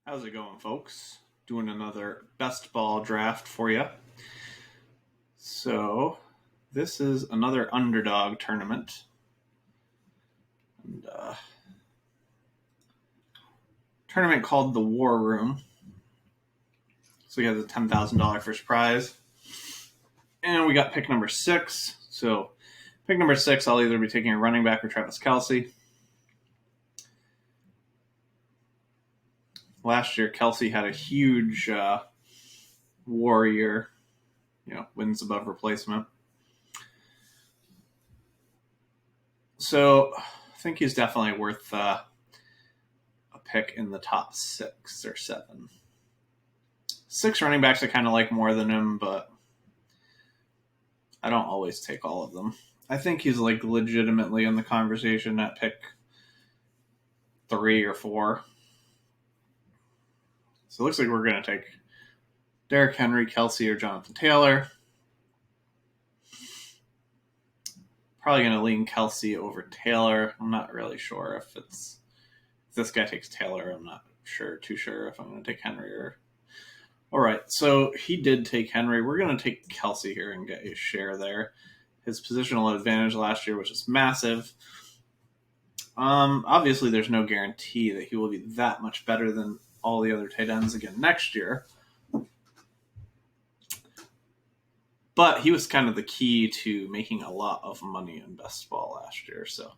How's it going, folks? Doing another best ball draft for you. So, this is another underdog tournament. And, tournament called the War Room. So, we have the $10,000 first prize. And we got pick number 6. So, pick number 6, I'll either be taking a running back or Travis Kelce. Last year, Kelce had a huge war year, wins above replacement. So I think he's definitely worth a pick in the top 6 or 7. 6 running backs I kind of like more than him, but I don't always take all of them. I think he's like legitimately in the conversation at pick 3 or 4. So it looks like we're going to take Derrick Henry, Kelce, or Jonathan Taylor. Probably going to lean Kelce over Taylor. I'm not really sure if this guy takes Taylor. I'm not too sure if I'm going to take Henry or. All right, so he did take Henry. We're going to take Kelce here and get his share there. His positional advantage last year was just massive. Obviously, there's no guarantee that he will be that much better than all the other tight ends again next year. But he was kind of the key to making a lot of money in best ball last year. So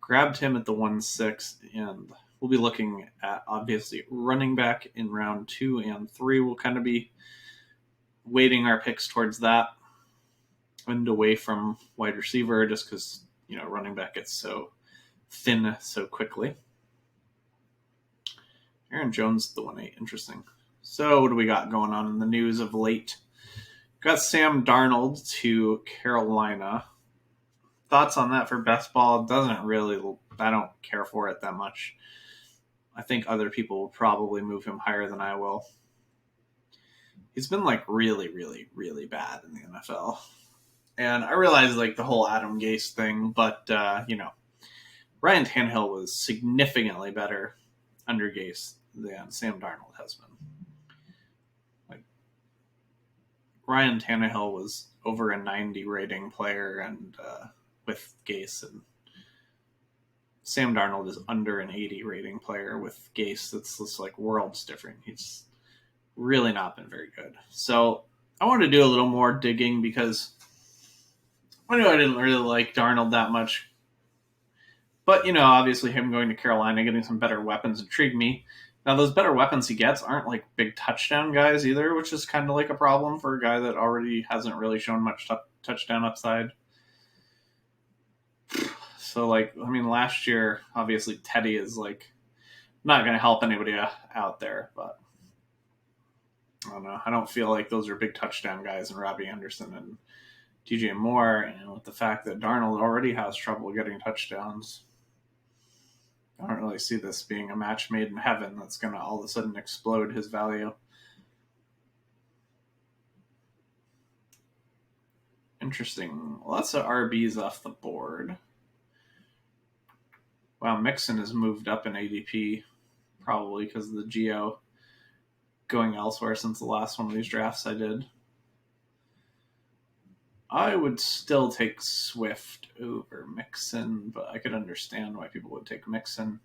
grabbed him at the 1-6, and we'll be looking at, obviously, running back in round 2 and 3. We'll kind of be weighting our picks towards that and away from wide receiver just because, running back gets so thin so quickly. Aaron Jones, the 1-8. Interesting. So what do we got going on in the news of late? Got Sam Darnold to Carolina. Thoughts on that for best ball? I don't care for it that much. I think other people will probably move him higher than I will. He's been really, really, really bad in the NFL. And I realize the whole Adam Gase thing, but Ryan Tannehill was significantly better under Gase than Sam Darnold has been. Ryan Tannehill was over a 90 rating player and with Gase, and Sam Darnold is under an 80 rating player with Gase. That's just worlds different. He's really not been very good. So I wanted to do a little more digging because I knew I didn't really like Darnold that much. But, obviously him going to Carolina, getting some better weapons intrigued me. Now, those better weapons he gets aren't big touchdown guys either, which is kind of a problem for a guy that already hasn't really shown much touchdown upside. So, last year, obviously Teddy is not going to help anybody out there, but I don't know. I don't feel like those are big touchdown guys in Robbie Anderson and DJ Moore, and with the fact that Darnold already has trouble getting touchdowns, I don't really see this being a match made in heaven that's going to all of a sudden explode his value. Interesting. Lots of RBs off the board. Wow, Mixon has moved up in ADP, probably because of the Geo going elsewhere since the last one of these drafts I did. I would still take Swift over Mixon, but I could understand why people would take Mixon.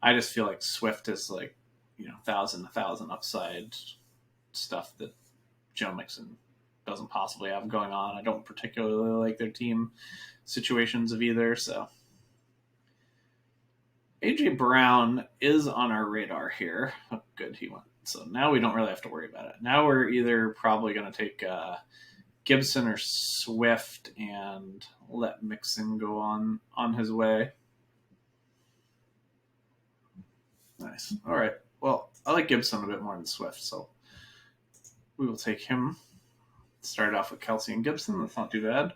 I just feel like Swift is 1,000 upside stuff that Joe Mixon doesn't possibly have going on. I don't particularly like their team situations of either, so. AJ Brown is on our radar here. Oh, good, he went. So now we don't really have to worry about it. Now we're either probably going to take Gibson or Swift and let Mixon go on his way. Nice. All right. Well, I like Gibson a bit more than Swift, so we will take him. Start off with Kelce and Gibson. That's not too bad.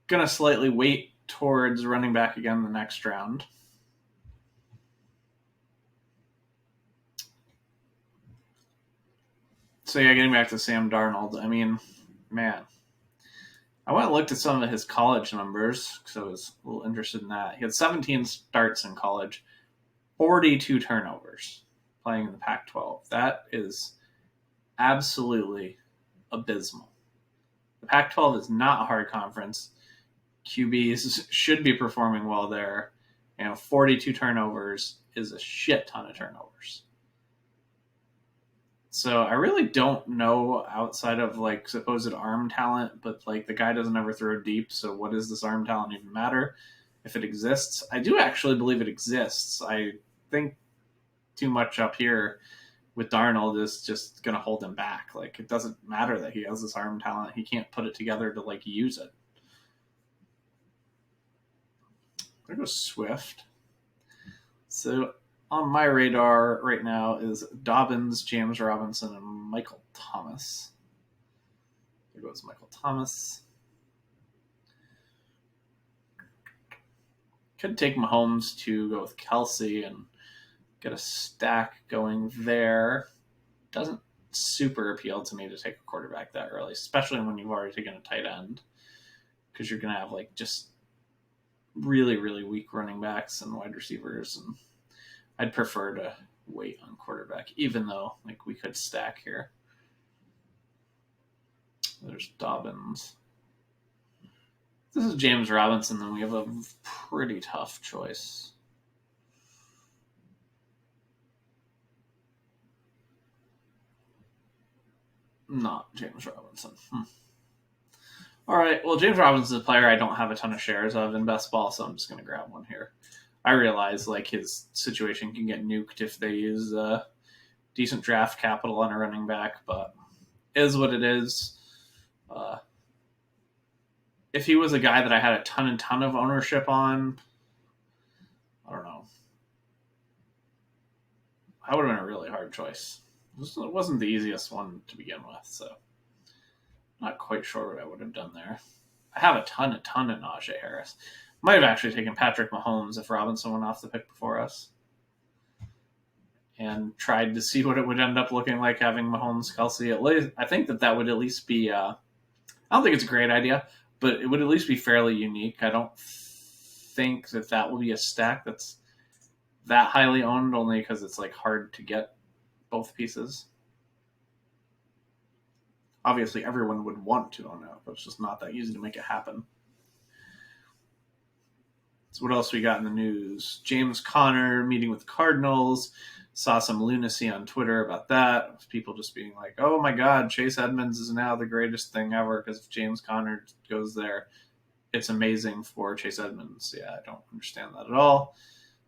Gonna slightly weight towards running back again the next round. So yeah, getting back to Sam Darnold, man, I went and looked at some of his college numbers because I was a little interested in that. He had 17 starts in college, 42 turnovers. playing in the Pac-12. That is absolutely abysmal. The Pac-12 is not a hard conference. QBs should be performing well there. 42 turnovers is a shit ton of turnovers. So I really don't know outside of like supposed arm talent, but like the guy doesn't ever throw deep. So what does this arm talent even matter if it exists? I do actually believe it exists. I think too much up here with Darnold is just going to hold him back. Like it doesn't matter that he has this arm talent. He can't put it together to like use it. There goes Swift. So on my radar right now is Dobbins, James Robinson, and Michael Thomas. There goes Michael Thomas. Could take Mahomes to go with Kelsey and get a stack going there. Doesn't super appeal to me to take a quarterback that early, especially when you've already taken a tight end, because you're going to have like just really, really weak running backs and wide receivers, and I'd prefer to wait on quarterback, even though like we could stack here. There's Dobbins. This is James Robinson, then we have a pretty tough choice. Not James Robinson. All right, well, James Robinson is a player I don't have a ton of shares of in best ball, so I'm just going to grab one here. I realize like his situation can get nuked if they use decent draft capital on a running back, but it is what it is. If he was a guy that I had a ton of ownership on, I don't know. That would have been a really hard choice. It wasn't the easiest one to begin with, so not quite sure what I would have done there. I have a ton of Najee Harris. Might have actually taken Patrick Mahomes if Robinson went off the pick before us, and tried to see what it would end up looking like having Mahomes, Kelsey. At least, I think that would at least be. I don't think it's a great idea, but it would at least be fairly unique. I don't think that will be a stack that's that highly owned, only because it's like hard to get both pieces. Obviously, everyone would want to own it, but it's just not that easy to make it happen. So what else we got in the news? James Conner meeting with the Cardinals. Saw some lunacy on Twitter about that. People just being like, oh my God, Chase Edmonds is now the greatest thing ever because if James Conner goes there, it's amazing for Chase Edmonds. Yeah, I don't understand that at all.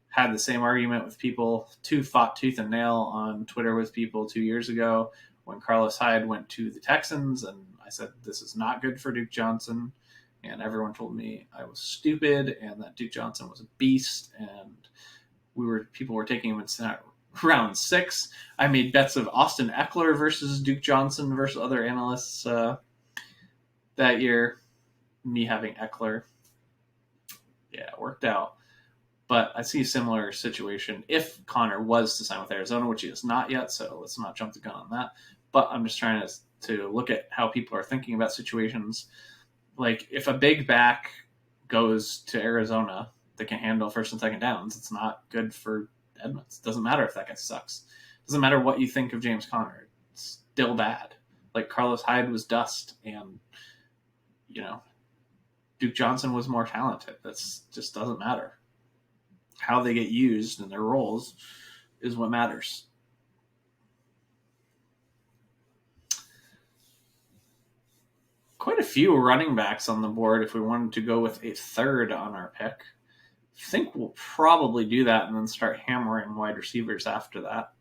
Had the same argument with people, fought tooth and nail on Twitter with people 2 years ago when Carlos Hyde went to the Texans, and I said, this is not good for Duke Johnson. And everyone told me I was stupid and that Duke Johnson was a beast, and people were taking him in round 6. I made bets of Austin Eckler versus Duke Johnson versus other analysts that year. Me having Eckler. Yeah, it worked out. But I see a similar situation if Connor was to sign with Arizona, which he is not yet, so let's not jump the gun on that. But I'm just trying to look at how people are thinking about situations. Like, if a big back goes to Arizona that can handle first and second downs, it's not good for Edmonds. It doesn't matter if that guy sucks. It doesn't matter what you think of James Conner. It's still bad. Like, Carlos Hyde was dust, and, Duke Johnson was more talented. That just doesn't matter. How they get used in their roles is what matters. Quite a few running backs on the board if we wanted to go with a third on our pick. I think we'll probably do that and then start hammering wide receivers after that.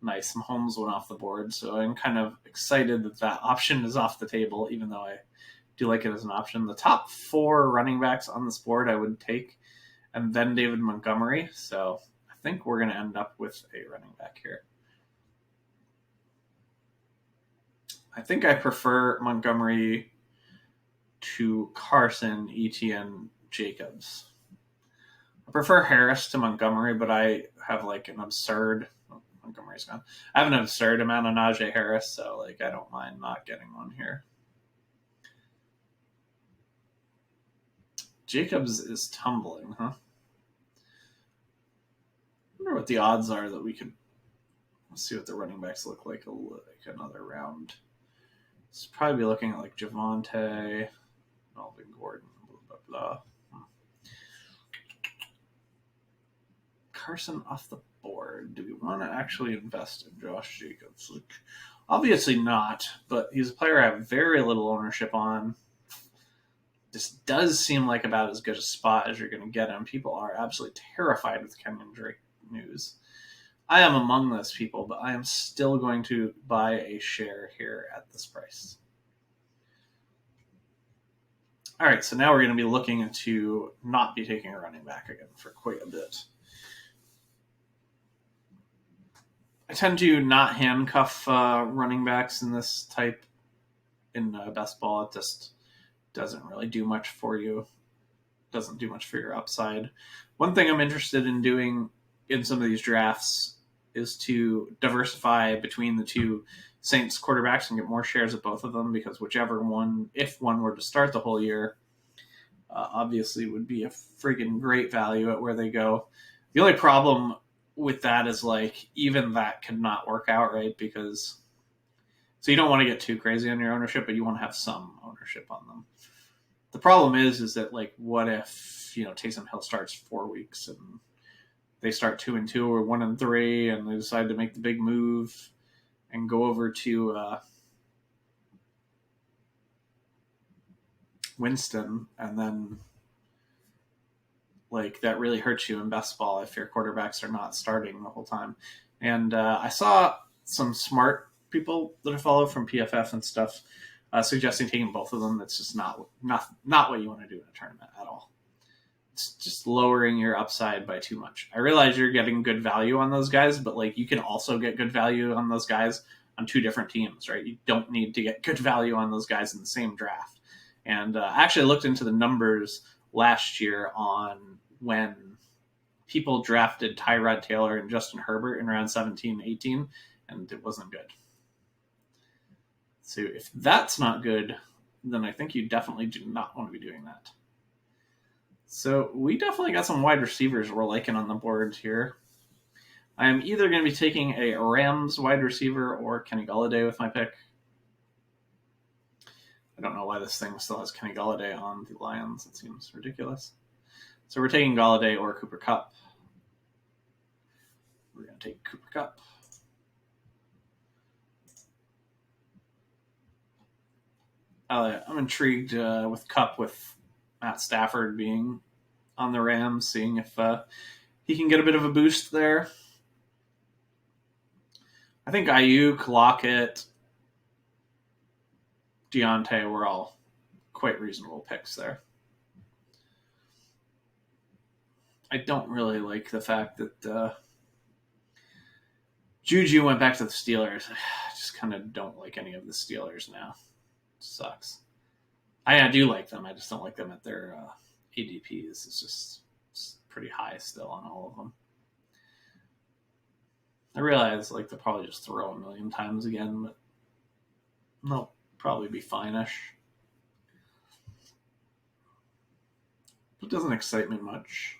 Nice. Mahomes went off the board, so I'm kind of excited that option is off the table, even though I do like it as an option. The top 4 running backs on this board I would take, and then David Montgomery. So I think we're going to end up with a running back here. I think I prefer Montgomery to Carson, Etienne, Jacobs. I prefer Harris to Montgomery, but I have like an absurd... Montgomery's gone. I have an absurd amount of Najee Harris, so like I don't mind not getting one here. Jacobs is tumbling, huh? I wonder what the odds are that we could Let's see what the running backs look like another round. It's probably be looking at like Javonte, Melvin Gordon, blah, blah, blah. Carson off the board. Do we want to actually invest in Josh Jacobs? Like, obviously not, but he's a player I have very little ownership on. This does seem like about as good a spot as you're going to get him. People are absolutely terrified with Kenyon Drake news. I am among those people, but I am still going to buy a share here at this price. All right, so now we're going to be looking to not be taking a running back again for quite a bit. I tend to not handcuff running backs in this type in best ball. It just doesn't really do much for you. Doesn't do much for your upside. One thing I'm interested in doing in some of these drafts is to diversify between the two Saints quarterbacks and get more shares of both of them, because whichever one, if one were to start the whole year, obviously would be a friggin' great value at where they go. The only problem with that is like even that could not work out, right? Because so you don't want to get too crazy on your ownership, but you want to have some ownership on them. The problem is that like what if Taysom Hill starts 4 weeks and they start 2-2 or 1-3, and they decide to make the big move and go over to Winston, and then like that really hurts you in best ball if your quarterbacks are not starting the whole time. And I saw some smart people that I follow from PFF and stuff suggesting taking both of them. That's just not what you want to do in a tournament at all. It's just lowering your upside by too much. I realize you're getting good value on those guys, but like you can also get good value on those guys on two different teams, right? You don't need to get good value on those guys in the same draft. And I actually looked into the numbers last year on when people drafted Tyrod Taylor and Justin Herbert in round 17, 18, and it wasn't good. So if that's not good, then I think you definitely do not want to be doing that. So we definitely got some wide receivers we're liking on the board here. I'm either going to be taking a Rams wide receiver or Kenny Golladay with my pick. I don't know why this thing still has Kenny Golladay on the Lions. It seems ridiculous. So we're taking Golladay or Cooper Kupp. We're going to take Cooper Kupp. I'm intrigued with Kupp with Matt Stafford being on the Rams, seeing if he can get a bit of a boost there. I think Ayuk, Lockett, Deontay were all quite reasonable picks there. I don't really like the fact that Juju went back to the Steelers. I just kind of don't like any of the Steelers now. It sucks. I do like them. I just don't like them at their ADPs. It's pretty high still on all of them. I realize like they'll probably just throw a million times again, but they'll probably be fine-ish. It doesn't excite me much.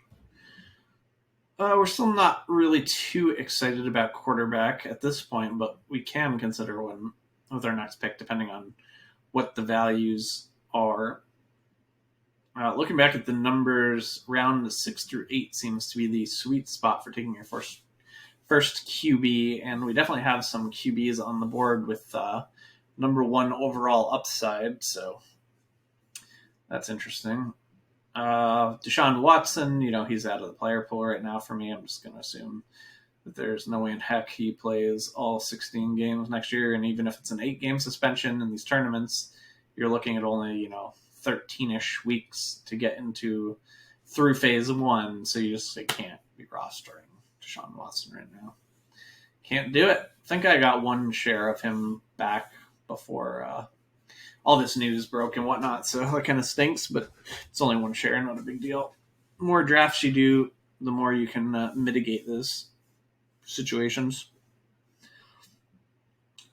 We're still not really too excited about quarterback at this point, but we can consider one with our next pick, depending on what the values are. Looking back at the numbers, round 6 through 8 seems to be the sweet spot for taking your first QB, and we definitely have some QBs on the board with number 1 overall upside, so that's interesting. Deshaun Watson, he's out of the player pool right now for me. I'm just going to assume that there's no way in heck he plays all 16 games next year, and even if it's an 8-game suspension in these tournaments, you're looking at only, 13-ish weeks to get through phase 1, so you just can't be rostering Deshaun Watson right now. Can't do it. I think I got 1 share of him back before all this news broke and whatnot, so that kind of stinks, but it's only 1 share, not a big deal. The more drafts you do, the more you can mitigate those situations.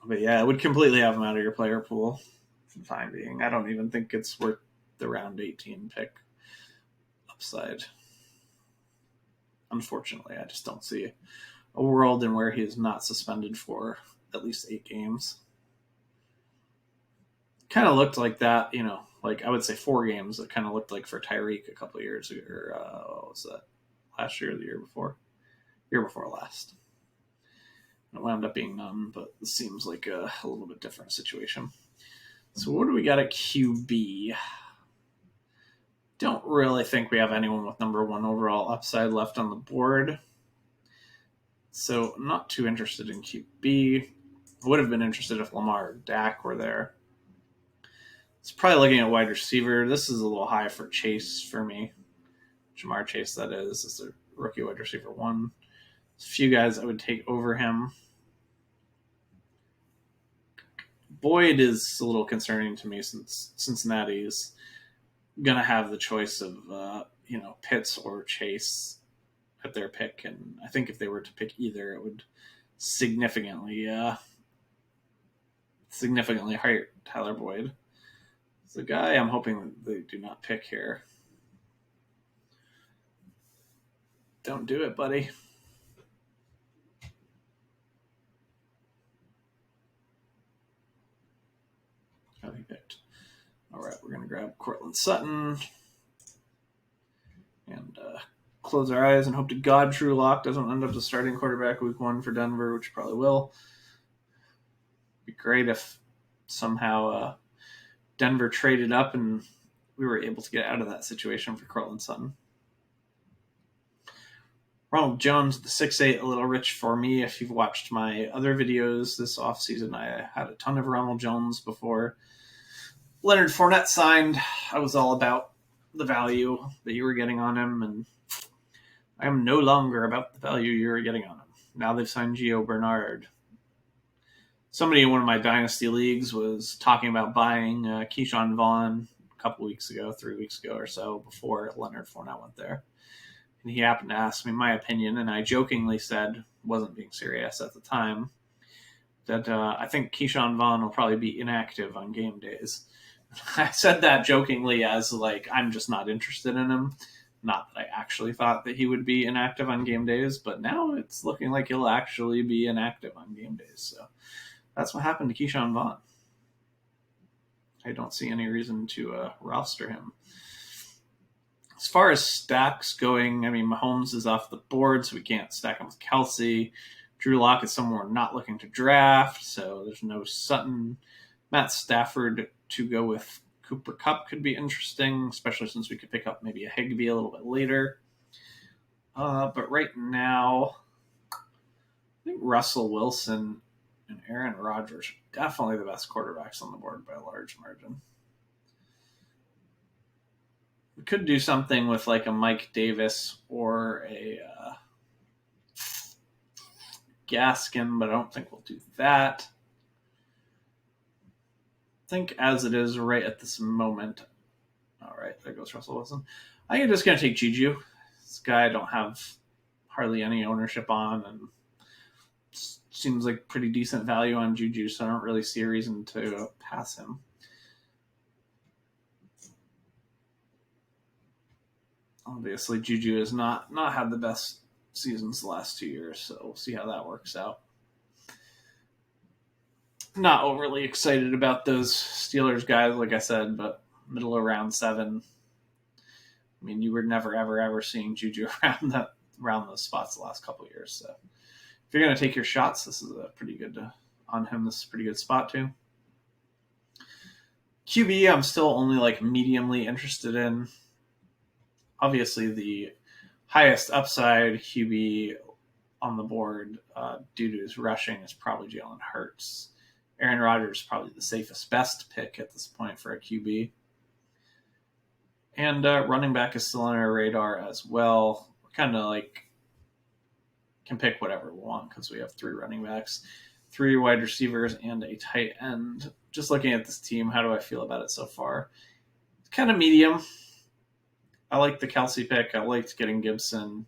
But yeah, it would completely have him out of your player pool for the time being. I don't even think it's worth the round 18 pick upside. Unfortunately, I just don't see a world in where he is not suspended for at least 8 games. Kind of looked like that, like I would say 4 games. It kind of looked like for Tyreek a couple of years ago. Or, what was that? Last year or the year before? Year before last. It wound up being none, but it seems like a little bit different situation. So what do we got at QB? Don't really think we have anyone with number 1 overall upside left on the board. So I'm not too interested in QB. I would have been interested if Lamar or Dak were there. It's probably looking at wide receiver. This is a little high for Chase for me. Jamar Chase, that is. This is a rookie wide receiver 1. There's a few guys I would take over him. Boyd is a little concerning to me since Cincinnati's going to have the choice of, Pitts or Chase at their pick. And I think if they were to pick either, it would significantly hurt Tyler Boyd. It's a guy I'm hoping they do not pick here. Don't do it, buddy. Oh, he picked. All right, we're going to grab Cortland Sutton and close our eyes and hope to God Drew Lock doesn't end up the starting quarterback week 1 for Denver, which probably will. It'd be great if somehow Denver traded up and we were able to get out of that situation for Cortland Sutton. Ronald Jones, the 6'8", a little rich for me. If you've watched my other videos this offseason, I had a ton of Ronald Jones before Leonard Fournette signed. I was all about the value that you were getting on him, and I am no longer about the value you were getting on him. Now they've signed Gio Bernard. Somebody in one of my Dynasty leagues was talking about buying Keyshawn Vaughn a couple weeks ago, 3 weeks ago or so, before Leonard Fournette went there. And he happened to ask me my opinion, and I jokingly said, wasn't being serious at the time, that I think Keyshawn Vaughn will probably be inactive on game days. I said that jokingly as, like, I'm just not interested in him. Not that I actually thought that he would be inactive on game days, but now it's looking like he'll actually be inactive on game days. So that's what happened to Keyshawn Vaughn. I don't see any reason to roster him. As far as stacks going, I mean, Mahomes is off the board, so we can't stack him with Kelsey. Drew Lock is someone we're not looking to draft, so there's no Sutton. Matt Stafford to go with Cooper Kupp could be interesting, especially since we could pick up maybe a Higbee a little bit later. But right now, I think Russell Wilson and Aaron Rodgers are definitely the best quarterbacks on the board by a large margin. We could do something with like a Mike Davis or a Gaskin, but I don't think we'll do that. I think as it is right at this moment. All right, there goes Russell Wilson. I think I'm just going to take Juju. This guy I don't have hardly any ownership on, and seems like pretty decent value on Juju, so I don't really see a reason to pass him. Obviously, Juju has not had the best seasons the last 2 years, so we'll see how that works out. Not overly excited about those Steelers guys, like I said, but middle of round 7. I mean, you were never, ever seeing Juju around those spots the last couple of years. So if you're going to take your shots, this is a pretty good on him. This is a pretty good spot too. QB, I'm still only like mediumly interested in. Obviously, the highest upside QB on the board due to his rushing is probably Jalen Hurts. Aaron Rodgers is probably the safest, best pick at this point for a QB. And running back is still on our radar as well. We're kind of like can pick whatever we want because we have 3 running backs, 3 wide receivers, and a tight end. Just looking at this team, how do I feel about it so far? It's kind of medium. I like the Kelsey pick. I liked getting Gibson.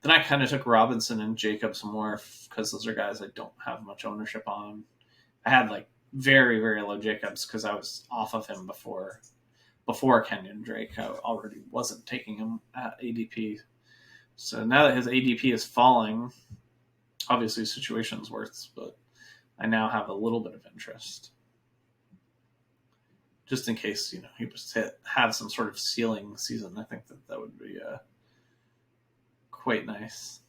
Then I kind of took Robinson and Jacobs more because those are guys I don't have much ownership on. I had like very, very low Jacobs because I was off of him before Kenyon Drake. I already wasn't taking him at ADP. So now that his ADP is falling, obviously his situation's worse, but I now have a little bit of interest. Just in case, he was have some sort of ceiling season. I think that would be quite nice.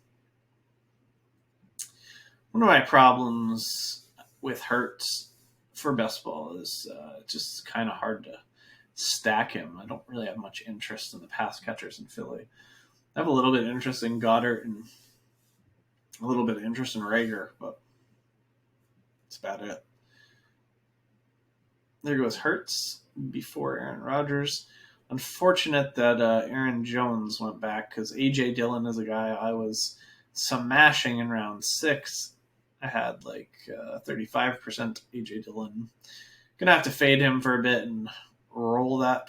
One of my problems with Hurts for best ball is just kind of hard to stack him. I don't really have much interest in the pass catchers in Philly. I have a little bit of interest in Goddard and a little bit of interest in Rager, but that's about it. There goes Hurts before Aaron Rodgers. Unfortunate that Aaron Jones went back because A.J. Dillon is a guy I was smashing in round 6. I had 35% A.J. Dillon. Gonna have to fade him for a bit and roll that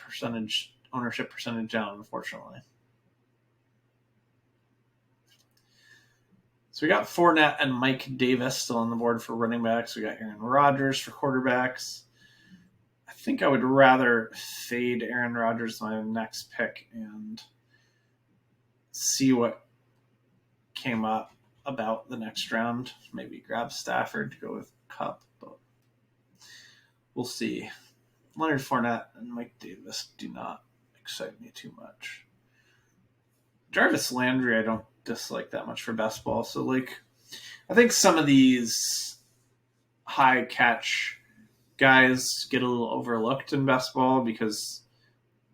ownership percentage down, unfortunately. So we got Fournette and Mike Davis still on the board for running backs. We got Aaron Rodgers for quarterbacks. I think I would rather fade Aaron Rodgers my next pick and see what came up about the next round. Maybe grab Stafford to go with Kupp, but we'll see. Leonard Fournette and Mike Davis do not excite me too much. Jarvis Landry I don't dislike that much for best ball. So I think some of these high catch guys get a little overlooked in best ball because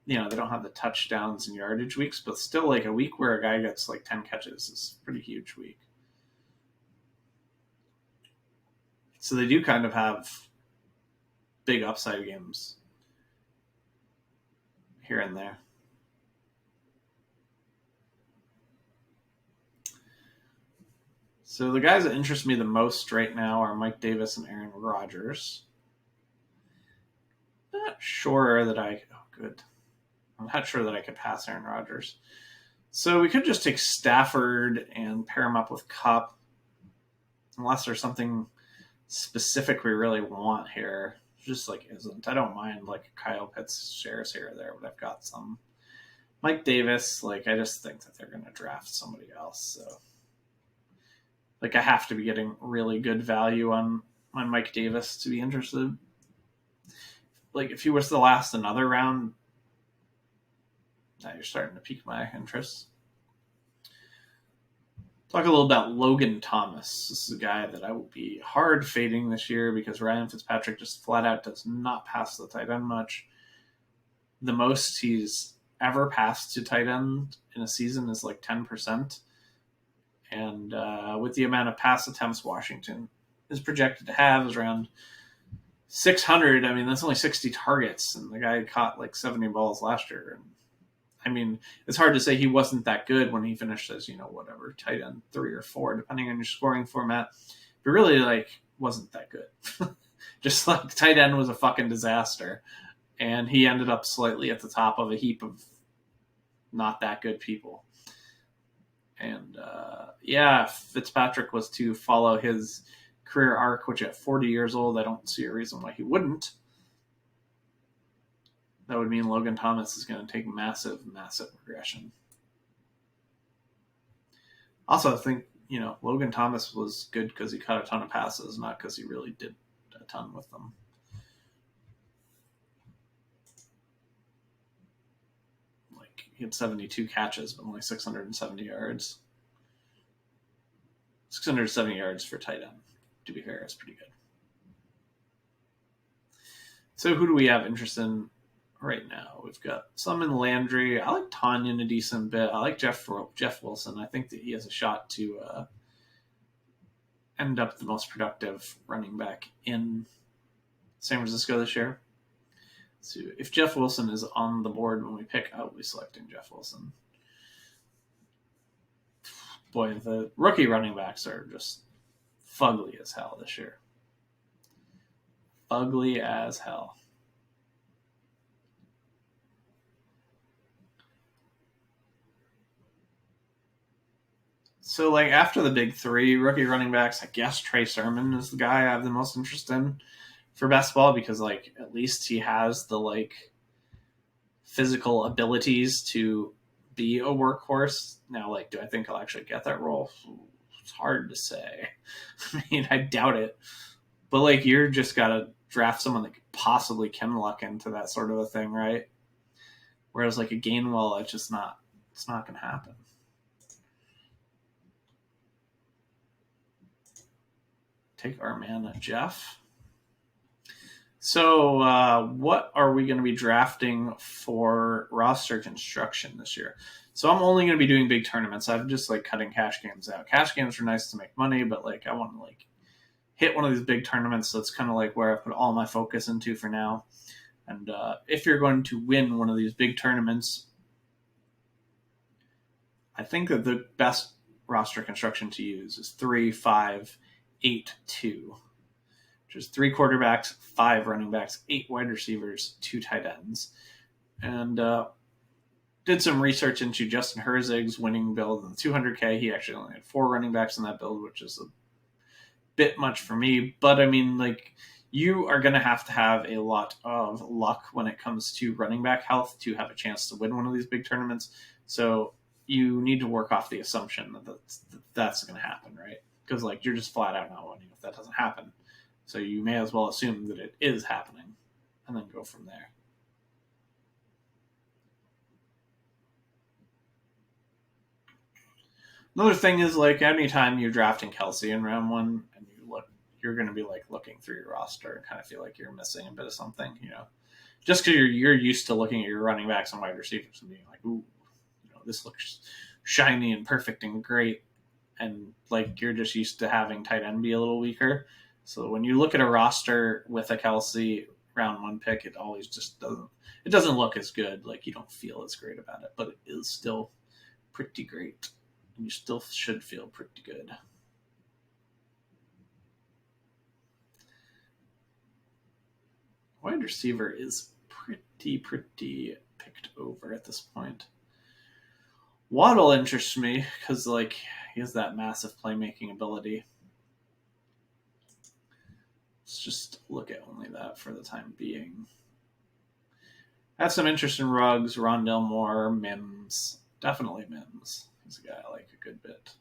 they don't have the touchdowns and yardage weeks, but still a week where a guy gets 10 catches is a pretty huge week. So they do kind of have big upside games here and there. So the guys that interest me the most right now are Mike Davis and Aaron Rodgers. Not sure that I'm not sure that I could pass Aaron Rodgers. So we could just take Stafford and pair him up with Kupp, unless there's something specific we really want here. Just isn't. I don't mind Kyle Pitts shares here or there, but I've got some. Mike Davis, I just think that they're going to draft somebody else. So I have to be getting really good value on Mike Davis to be interested. If he was to last another round, now you're starting to pique my interest. Talk a little about Logan Thomas. This is a guy that I will be hard fading this year because Ryan Fitzpatrick just flat out does not pass the tight end much. The most he's ever passed to tight end in a season is 10%. And with the amount of pass attempts Washington is projected to have is around 600. I mean, that's only 60 targets, and the guy caught 70 balls last year. And it's hard to say he wasn't that good when he finished as, tight end 3 or 4, depending on your scoring format. But really, wasn't that good. Just tight end was a fucking disaster. And he ended up slightly at the top of a heap of not that good people. And if Fitzpatrick was to follow his career arc, which at 40 years old, I don't see a reason why he wouldn't. That would mean Logan Thomas is going to take massive, massive regression. Also, I think, Logan Thomas was good because he caught a ton of passes, not because he really did a ton with them. He had 72 catches, but only 670 yards. 670 yards for tight end, to be fair, is pretty good. So who do we have interest in right now? We've got some in Landry. I like Tanyan a decent bit. I like Jeff Wilson. I think that he has a shot to end up the most productive running back in San Francisco this year. So if Jeff Wilson is on the board when we pick, I will be selecting Jeff Wilson. Boy, the rookie running backs are just fugly as hell this year. Fugly as hell. So, after the big 3 rookie running backs, I guess Trey Sermon is the guy I have the most interest in for best ball because, at least he has the, physical abilities to be a workhorse. Now, like, do I think he'll actually get that role? It's hard to say. I mean, I doubt it. But like, you're just gotta draft someone that could possibly can luck into that sort of a thing, right? Whereas like a Gainwell, it's just not. It's not gonna happen. Take our man Jeff. So, what are we going to be drafting for roster construction this year? So, I'm only going to be doing big tournaments. I'm just like cutting cash games out. Cash games are nice to make money, but like I want to like hit one of these big tournaments. So it's kind of like where I put all my focus into for now. And if you're going to win one of these big tournaments, I think that the best roster construction to use is 3-5-8-2. Which is 3 quarterbacks, 5 running backs, 8 wide receivers, 2 tight ends. And did some research into Justin Herzig's winning build in the 200K. He actually only had 4 running backs in that build, which is a bit much for me. But I mean, like, you are going to have a lot of luck when it comes to running back health to have a chance to win one of these big tournaments. So you need to work off the assumption that that's going to happen, right? Because like you're just flat out not winning if that doesn't happen. So you may as well assume that it is happening and then go from there. Another thing is like anytime you're drafting Kelsey in round 1 and you're going to be like looking through your roster and kind of feel like you're missing a bit of something, you know, just because you're used to looking at your running backs and wide receivers and being like, ooh, you know, this looks shiny and perfect and great. And like you're just used to having tight end be a little weaker. So when you look at a roster with a Kelsey round 1 pick, it always just doesn't look as good. Like you don't feel as great about it, but it is still pretty great. And you still should feel pretty good. Wide receiver is pretty picked over at this point. Waddle interests me because like he has that massive playmaking ability. Let's just look at only that for the time being. I have some interest in Ruggs, Rondell Moore, Mims. Definitely Mims. He's a guy I like a good bit.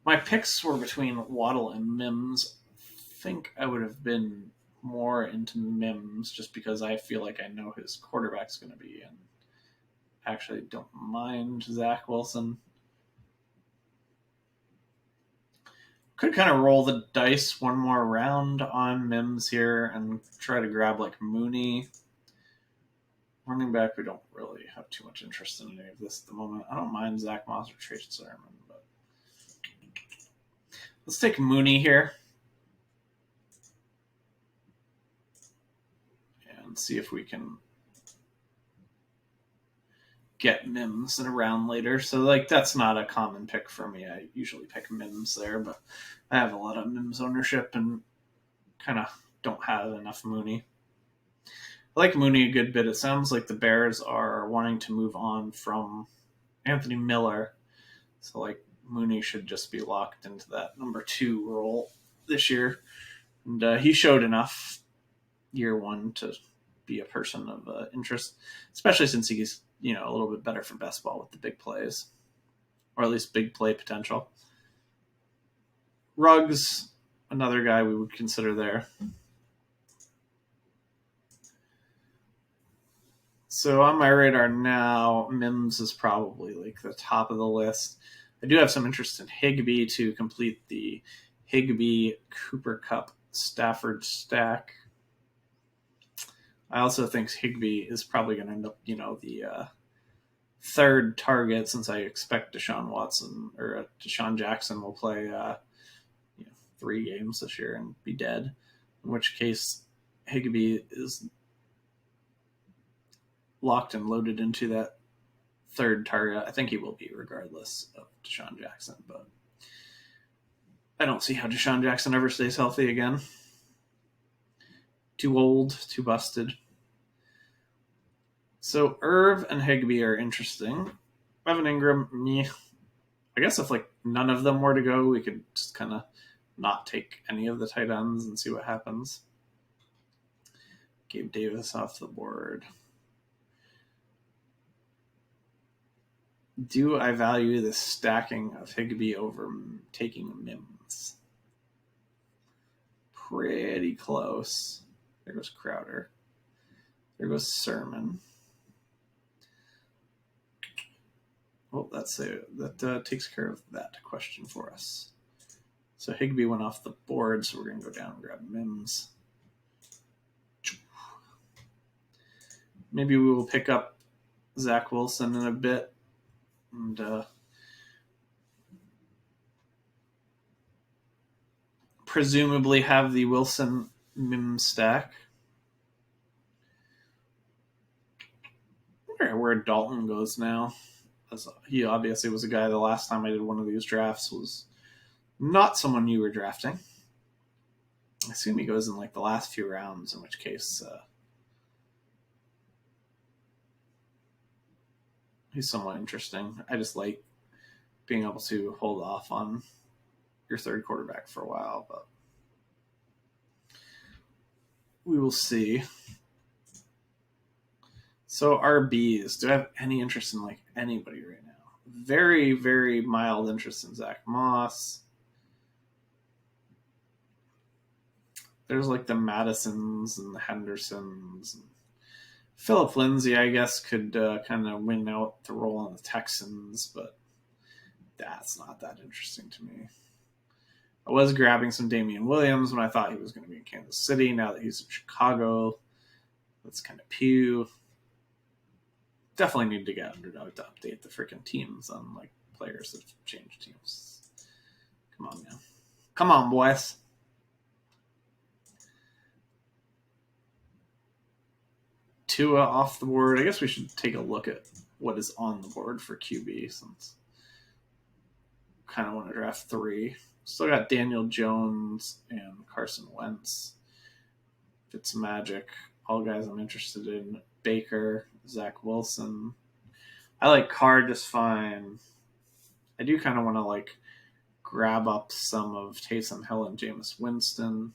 My picks were between Waddle and Mims. I think I would have been more into Mims just because I feel like I know his quarterback's going to be, and actually don't mind Zach Wilson. Could kind of roll the dice one more round on Mims here and try to grab like Mooney. Running back, we don't really have too much interest in any of this at the moment. I don't mind Zach Moss or Trace Sermon, but let's take Mooney here and see if we can get Mims in a round later. So like that's not a common pick for me. I usually pick Mims there, but I have a lot of Mims ownership and kind of don't have enough Mooney. I like Mooney a good bit. It sounds like the Bears are wanting to move on from Anthony Miller. So like Mooney should just be locked into that number 2 role this year. And he showed enough year 1 to be a person of interest, especially since he's, you know, a little bit better for best ball with the big plays, or at least big play potential. Ruggs, another guy we would consider there. So on my radar now, Mims is probably like the top of the list. I do have some interest in Higbee to complete the Higbee Cooper Cup Stafford stack. I also think Higbee is probably going to end up, you know, the 3rd target since I expect Deshaun Jackson will play 3 games this year and be dead. In which case, Higbee is locked and loaded into that 3rd target. I think he will be regardless of Deshaun Jackson, but I don't see how Deshaun Jackson ever stays healthy again. Too old, too busted. So Irv and Higbee are interesting. Evan Ingram, me. I guess if like none of them were to go, we could just kind of not take any of the tight ends and see what happens. Gabe Davis off the board. Do I value the stacking of Higbee over taking Mims? Pretty close. There goes Crowder. There goes Sermon. Well, that takes care of that question for us. So Higbee went off the board, so we're going to go down and grab Mims. Maybe we will pick up Zach Wilson in a bit and presumably have the Wilson Mims stack. I wonder where Dalton goes now. He obviously was a guy the last time I did one of these drafts was not someone you were drafting. I assume he goes in like the last few rounds, in which case he's somewhat interesting. I just like being able to hold off on your third quarterback for a while, but we will see. So RBs, do I have any interest in like anybody right now? Very, very mild interest in Zach Moss. There's like the Madisons and the Hendersons. And Philip Lindsay, I guess, could kind of win out the role on the Texans, but that's not that interesting to me. I was grabbing some Damian Williams when I thought he was going to be in Kansas City. Now that he's in Chicago, that's kind of pew. Definitely need to get Underdog to update the freaking teams on like players that have changed teams. Come on, man. Come on, boys. Tua off the board. I guess we should take a look at what is on the board for QB since I kind of want to draft 3. Still got Daniel Jones and Carson Wentz. Fitzmagic. All guys I'm interested in. Baker, Zach Wilson. I like Carr just fine. I do kind of want to like grab up some of Taysom Hill and Jameis Winston.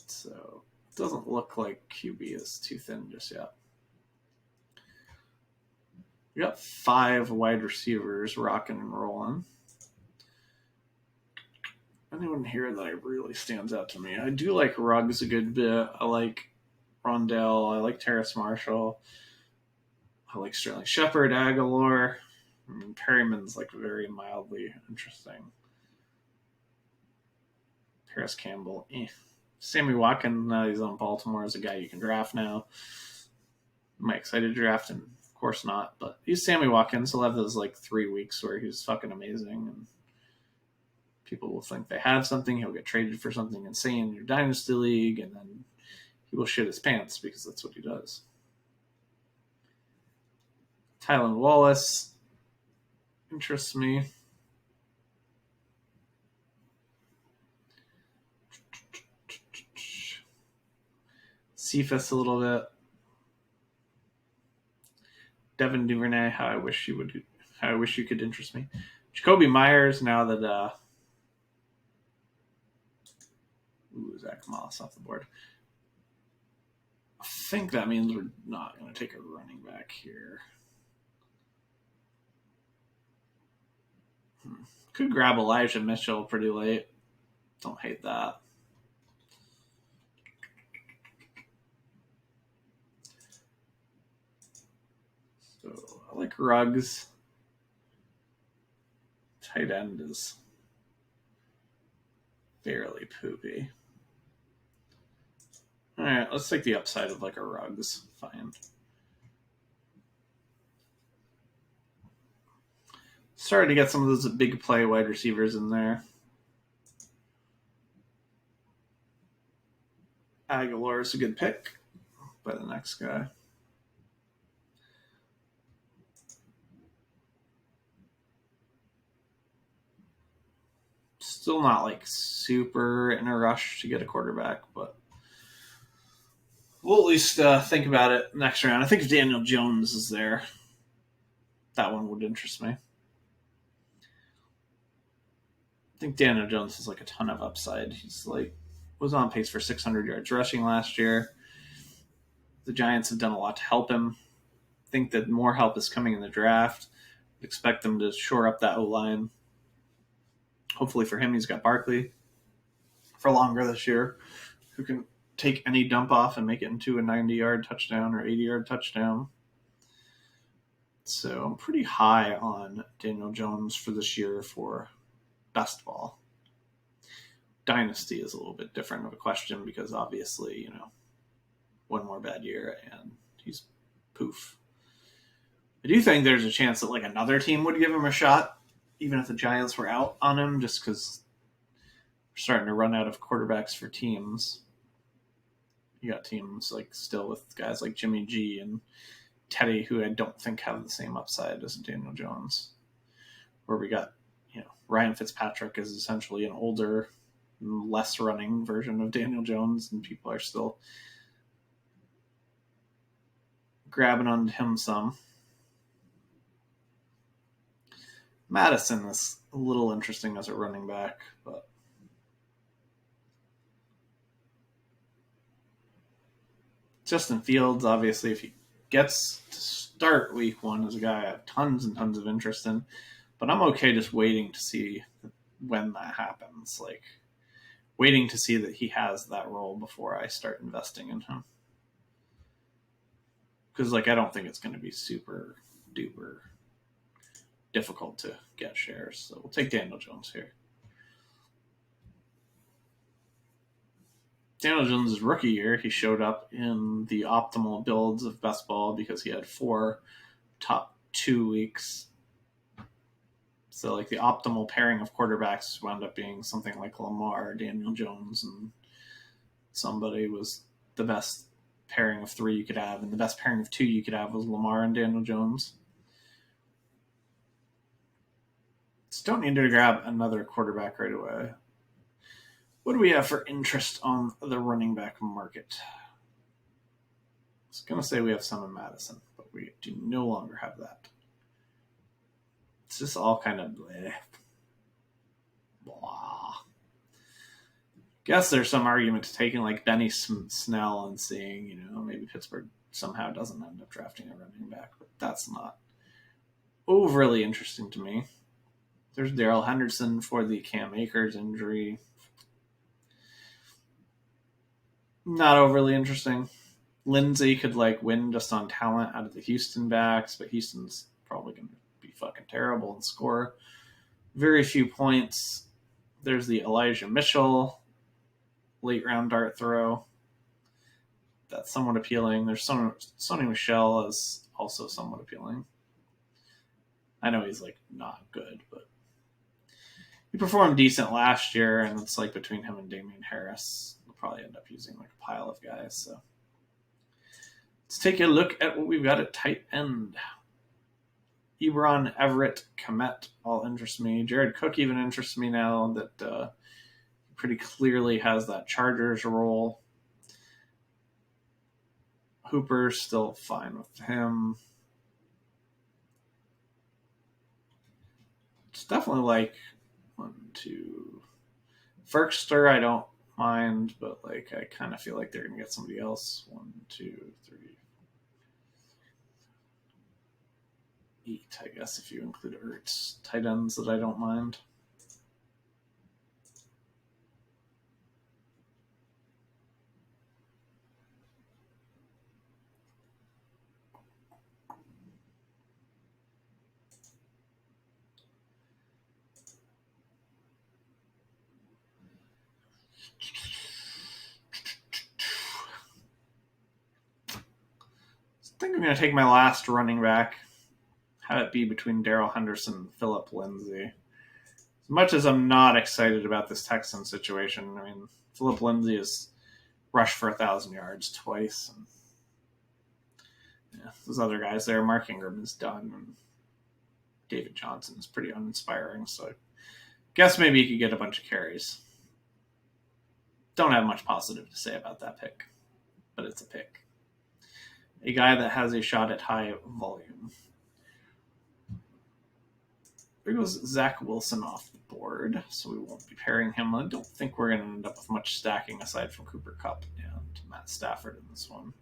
So it doesn't look like QB is too thin just yet. We got 5 wide receivers rocking and rolling. Anyone here that really stands out to me? I do like Ruggs a good bit. I like Rondell. I like Terrace Marshall. I like Sterling Shepard, Aguilar. I mean, Perryman's like very mildly interesting. Paris Campbell. Sammy Watkins, now he's on Baltimore, is a guy you can draft now. Am I excited to draft him? Of course not. But he's Sammy Watkins. He'll have those like 3 weeks where he's fucking amazing and people will think they have something. He'll get traded for something insane in your dynasty league, and then he will shit his pants because that's what he does. Tylan Wallace interests me. Cephas a little bit. Devin Duvernay, how I wish you could interest me. Jacoby Myers, now that Zach Moss off the board. I think that means we're not going to take a running back here. Could grab Elijah Mitchell pretty late. Don't hate that. So I like Ruggs. Tight end is fairly poopy. All right, let's take the upside of like a Ruggs. Fine. Started to get some of those big play wide receivers in there. Aguilar is a good pick by the next guy. Still not like super in a rush to get a quarterback, but we'll at least think about it next round. I think if Daniel Jones is there, that one would interest me. I think Daniel Jones has like a ton of upside. He's like was on pace for 600 yards rushing last year. The Giants have done a lot to help him. think that more help is coming in the draft. Expect them to shore up that O-line. Hopefully for him, he's got Barkley for longer this year, who can take any dump off and make it into a 90-yard touchdown or 80-yard touchdown. So I'm pretty high on Daniel Jones for this year for best ball. Dynasty is a little bit different of a question because obviously, one more bad year and he's poof. I do think there's a chance that another team would give him a shot, even if the Giants were out on him, just because we're starting to run out of quarterbacks for teams. You got teams still with guys like Jimmy G and Teddy, who I don't think have the same upside as Daniel Jones. Where we got, Ryan Fitzpatrick is essentially an older, less running version of Daniel Jones, and people are still grabbing onto him some. Madison is a little interesting as a running back, but Justin Fields, obviously, if he gets to start week 1, is a guy I have tons and tons of interest in, but I'm okay just waiting to see when that happens, waiting to see that he has that role before I start investing in him. Because I don't think it's going to be super duper difficult to get shares. So we'll take Daniel Jones here. Daniel Jones' rookie year, he showed up in the optimal builds of best ball because he had 4 top 2 weeks. So the optimal pairing of quarterbacks wound up being something like Lamar, Daniel Jones, and somebody was the best pairing of 3 you could have, and the best pairing of 2 you could have was Lamar and Daniel Jones. Just don't need to grab another quarterback right away. What do we have for interest on the running back market? I was going to say we have some in Madison, but we do no longer have that. It's just all kind of bleh. Blah. Guess there's some argument to taking Benny Snell and seeing, maybe Pittsburgh somehow doesn't end up drafting a running back, but that's not overly interesting to me. There's Darrell Henderson for the Cam Akers injury. Not overly interesting. Lindsey could win just on talent out of the Houston backs, but Houston's probably going to be fucking terrible and score very few points. There's the Elijah Mitchell late round dart throw. That's somewhat appealing. There's Sony Michel is also somewhat appealing. I know he's not good, but he performed decent last year, and it's between him and Damian Harris, we'll probably end up using a pile of guys. So let's take a look at what we've got at tight end. Ebron, Everett, Kmet all interest me. Jared Cook even interests me now that pretty clearly has that Chargers role. Hooper's still fine with him. It's definitely 1, 2. Ferkster, I don't mind, but I kind of feel they're going to get somebody else. 1, 2, 3, 8, I guess, if you include Ertz. Tight ends that I don't mind. I think I'm going to take my last running back, have it be between Darrell Henderson and Phillip Lindsay. As much as I'm not excited about this Texan situation, Phillip Lindsay has rushed for 1,000 yards twice. And, those other guys there, Mark Ingram is done, and David Johnson is pretty uninspiring. So I guess maybe he could get a bunch of carries. Don't have much positive to say about that pick, but it's a pick. A guy that has a shot at high volume. There goes Zach Wilson off the board, so we won't be pairing him. I don't think we're going to end up with much stacking aside from Cooper Kupp and Matt Stafford in this one.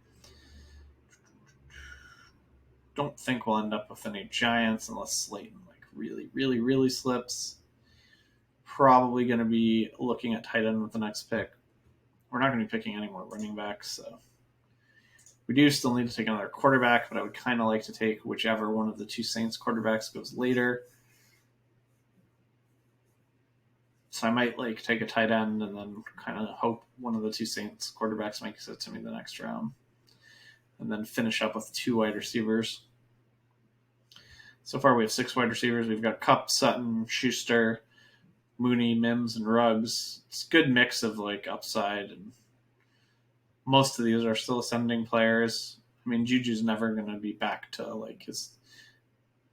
don't think we'll end up with any Giants unless Slayton like really, really, really slips. Probably going to be looking at tight end with the next pick. We're not going to be picking any more running backs, so we do still need to take another quarterback, but I would kind of like to take whichever one of the two Saints quarterbacks goes later. So I might like take a tight end and then kind of hope one of the two Saints quarterbacks makes it to me the next round. And then finish up with 2 wide receivers. So far we have 6 wide receivers. We've got Kupp, Sutton, Schuster, Mooney, Mims, and Ruggs. It's a good mix of like upside, and most of these are still ascending players. I mean, Juju's never going to be back to like his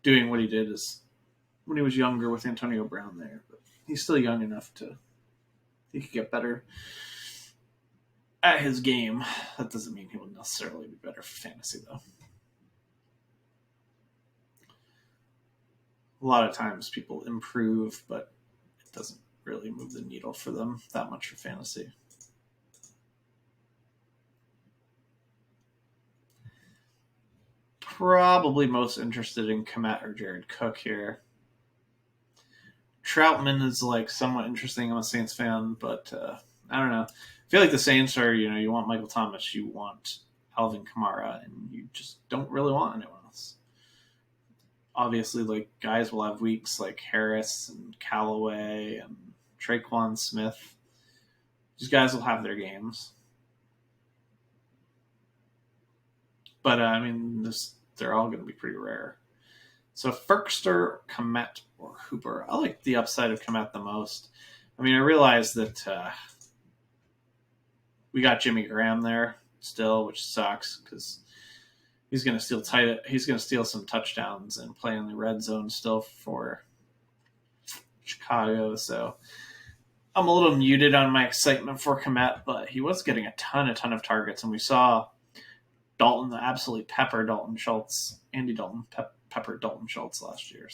doing what he did as when he was younger with Antonio Brown there, but he's still young enough to he could get better at his game. That doesn't mean he will necessarily be better for fantasy though. A lot of times people improve, but it doesn't really move the needle for them that much for fantasy. Probably most interested in Komet or Jared Cook here. Troutman is like somewhat interesting. I'm a Saints fan, but I don't know. I feel like the Saints are, you want Michael Thomas, you want Alvin Kamara, and you just don't really want anyone else. Obviously, like guys will have weeks like Harris and Callaway and Traquan Smith. These guys will have their games. But I mean, they're all going to be pretty rare. So Ferkster, Komet, or Hooper. I like the upside of Komet the most. I mean, I realize that we got Jimmy Graham there still, which sucks because he's going to steal some touchdowns and play in the red zone still for Chicago. So I'm a little muted on my excitement for Komet, but he was getting a ton of targets, and we saw Dalton absolutely pepper Dalton Schultz, Andy Dalton pepper Dalton Schultz last year.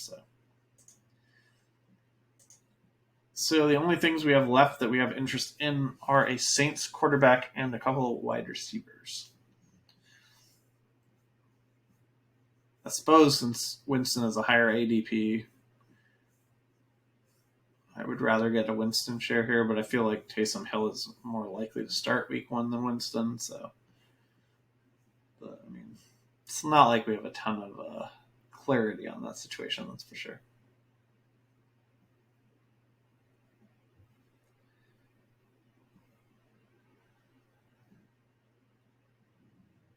So the only things we have left that we have interest in are a Saints quarterback and a couple of wide receivers. I suppose since Winston is a higher ADP, I would rather get a Winston share here, but I feel like Taysom Hill is more likely to start week 1 than Winston. But I mean, it's not like we have a ton of clarity on that situation, that's for sure.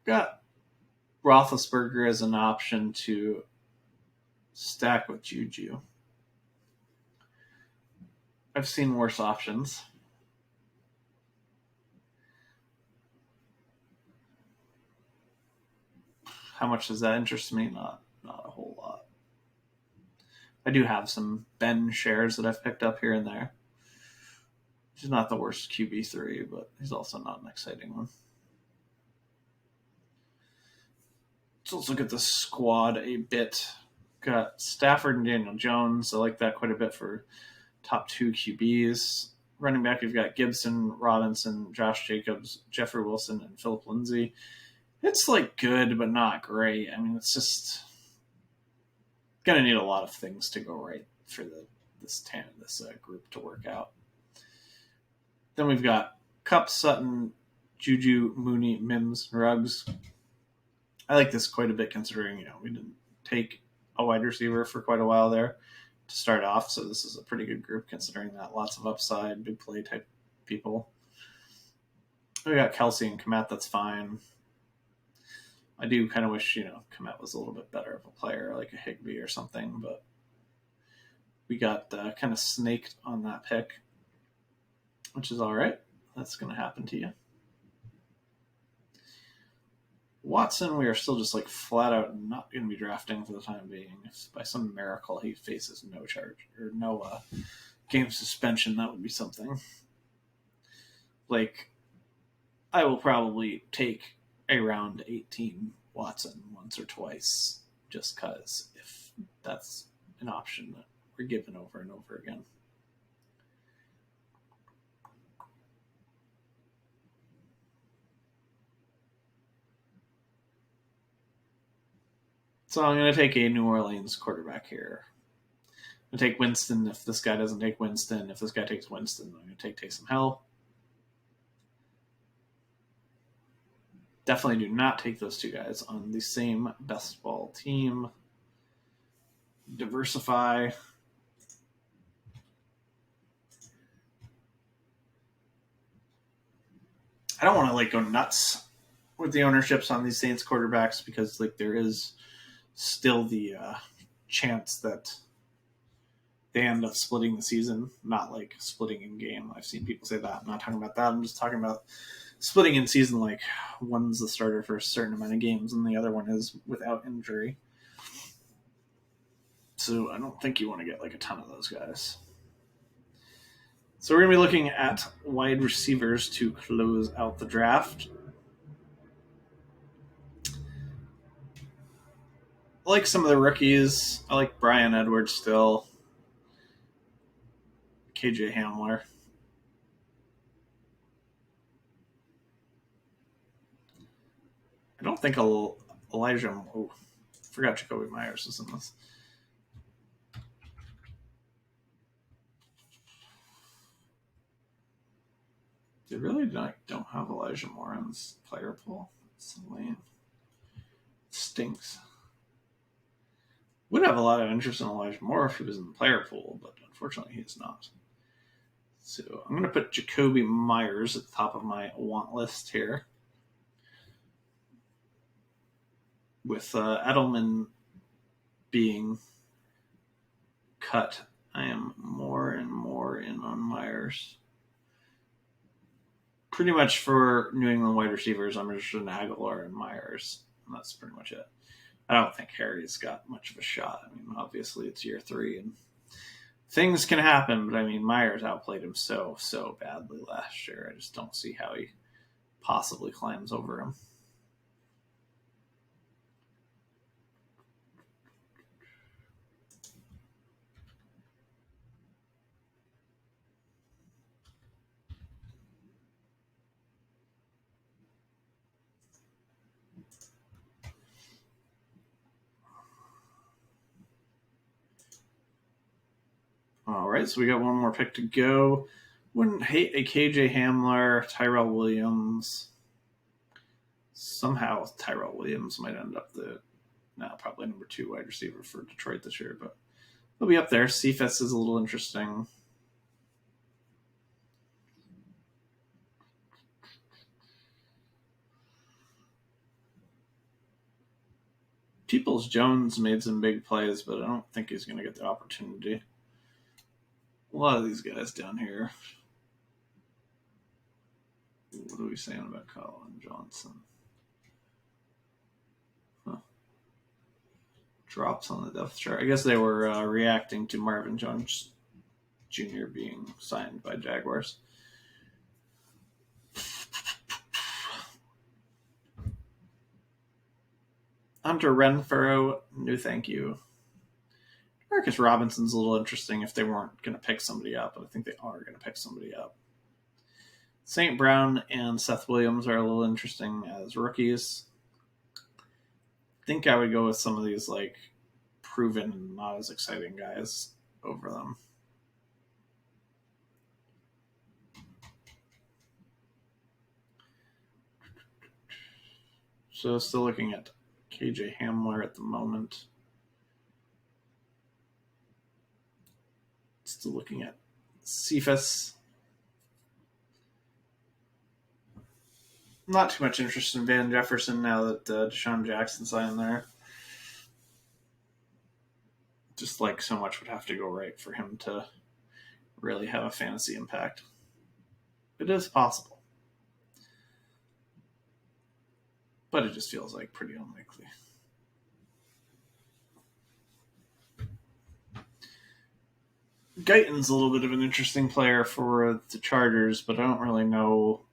Got Roethlisberger as an option to stack with Juju. I've seen worse options. How much does that interest me? Not a whole lot. I do have some Ben shares that I've picked up here and there. He's not the worst QB3, but he's also not an exciting one. Let's look at the squad a bit. Got Stafford and Daniel Jones. I like that quite a bit for top 2 QBs. Running back, you've got Gibson, Robinson, Josh Jacobs, Jeffrey Wilson, and Philip Lindsay. It's like good, but not great. I mean, it's just going to need a lot of things to go right for this group to work out. Then we've got Kupp, Sutton, Juju, Mooney, Mims, Ruggs. I like this quite a bit considering, we didn't take a wide receiver for quite a while there to start off. So this is a pretty good group considering that lots of upside, big play type people. We got Kelsey and Komet. That's fine. I do kind of wish, Komet was a little bit better of a player, like a Higbee or something, but we got kind of snaked on that pick, which is all right. That's going to happen to you. Watson, we are still just like flat out not going to be drafting for the time being. If by some miracle he faces no charge or no game suspension, that would be something. Like, I will probably take a round 18 Watson once or twice just because if that's an option that we're given over and over again. So I'm going to take a New Orleans quarterback here. I'm going to take Winston if this guy doesn't take Winston. If this guy takes Winston, I'm going to take Taysom Hill. Definitely do not take those two guys on the same best ball team. Diversify. I don't want to go nuts with the ownerships on these Saints quarterbacks because there is still the chance that they end up splitting the season, not splitting in game. I've seen people say that. I'm not talking about that. I'm just talking about splitting in season, one's the starter for a certain amount of games and the other one is without injury. So I don't think you want to get a ton of those guys. So we're going to be looking at wide receivers to close out the draft. I like some of the rookies. I like Brian Edwards still. KJ Hamler. I don't think Elijah. Oh, forgot Jacoby Myers was in this. They really don't have Elijah Moore on this player pool. It's lame. It stinks. Would have a lot of interest in Elijah Moore if he was in the player pool, but unfortunately he is not. So I'm going to put Jacoby Myers at the top of my want list here. With Edelman being cut, I am more and more in on Myers. Pretty much for New England wide receivers, I'm just in Aguilar and Myers, and that's pretty much it. I don't think Harry's got much of a shot. I mean, obviously it's year 3, and things can happen, but Myers outplayed him so badly last year. I just don't see how he possibly climbs over him. All right, so we got one more pick to go. Wouldn't hate a KJ Hamler, Tyrell Williams. Somehow Tyrell Williams might end up probably number 2 wide receiver for Detroit this year, but he'll be up there. Cephas is a little interesting. Peoples-Jones made some big plays, but I don't think he's going to get the opportunity. A lot of these guys down here. What are we saying about Colin Johnson? Drops on the depth chart. I guess they were reacting to Marvin Jones Jr. being signed by Jaguars. Hunter Renfrow, no thank you. Marcus Robinson's a little interesting if they weren't going to pick somebody up, but I think they are going to pick somebody up. St. Brown and Seth Williams are a little interesting as rookies. I think I would go with some of these proven, not as exciting guys over them. So still looking at KJ Hamler at the moment. Still looking at Cephas. Not too much interest in Van Jefferson now that Deshaun Jackson signed there. Just so much would have to go right for him to really have a fantasy impact. It is possible. But it just feels pretty unlikely. Guyton's a little bit of an interesting player for the Chargers, but I don't really know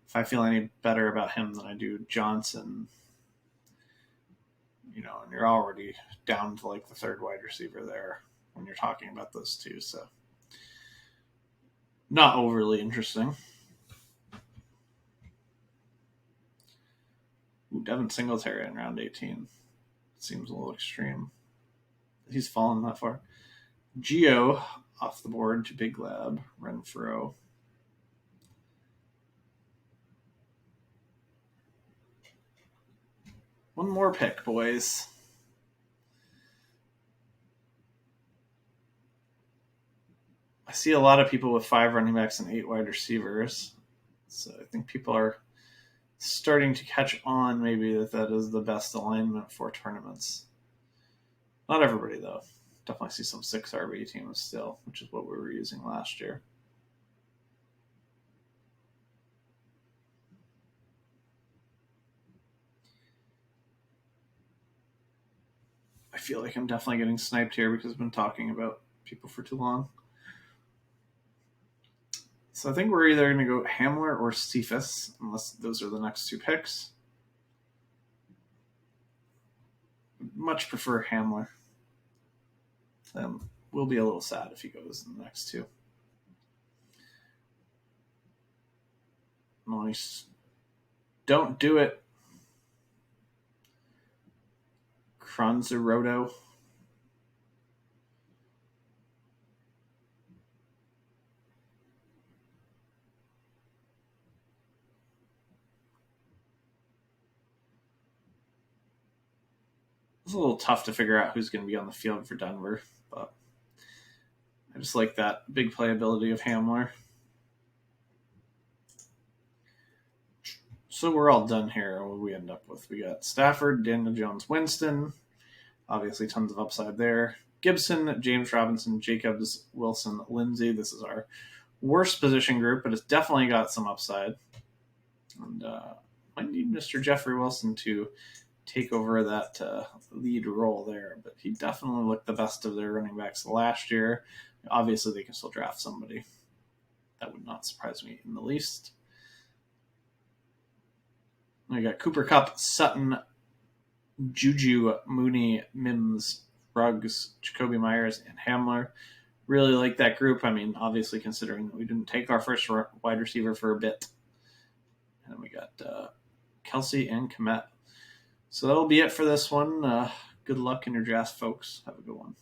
if I feel any better about him than I do Johnson. And you're already down to the 3rd wide receiver there when you're talking about those two, so not overly interesting. Devin Singletary in round 18. seems a little extreme. He's fallen that far. Geo off the board to Big Lab. Renfro. One more pick, boys. I see a lot of people with 5 running backs and 8 wide receivers. So I think people are starting to catch on maybe that is the best alignment for tournaments. Not everybody, though. Definitely see some 6 RB teams still, which is what we were using last year. I feel like I'm definitely getting sniped here because I've been talking about people for too long. So I think we're either going to go Hamler or Cephas, unless those are the next 2 picks. Much prefer Hamler. We'll be a little sad if he goes in the next 2. Nice. Don't do it. Kranzeroto. It's a little tough to figure out who's going to be on the field for Denver, but I just like that big playability of Hamler. So we're all done here. What do we end up with? We got Stafford, Daniel Jones, Winston. Obviously, tons of upside there. Gibson, James Robinson, Jacobs, Wilson, Lindsay. This is our worst position group, but it's definitely got some upside. And might need Mr. Jeffrey Wilson to take over that lead role there, but he definitely looked the best of their running backs last year. Obviously, they can still draft somebody. That would not surprise me in the least. We got Cooper Kupp, Sutton, Juju, Mooney, Mims, Ruggs, Jacoby Myers, and Hamler. Really like that group. I mean, obviously, considering that we didn't take our first wide receiver for a bit. And then we got Kelsey and Komet. So that'll be it for this one. Good luck in your draft, folks. Have a good one.